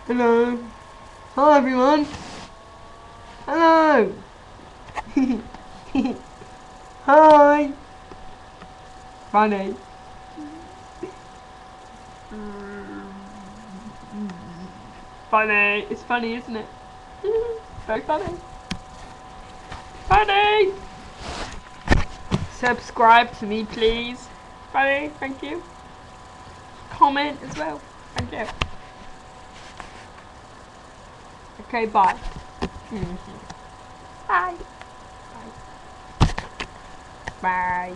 Hello. Hello, everyone. Hello. Hi. Funny. Funny. It's funny, isn't it? Very funny. Funny. Subscribe to me, please. Funny. Thank you. Comment as well. Thank you. Okay, bye. Bye. Bye. Bye.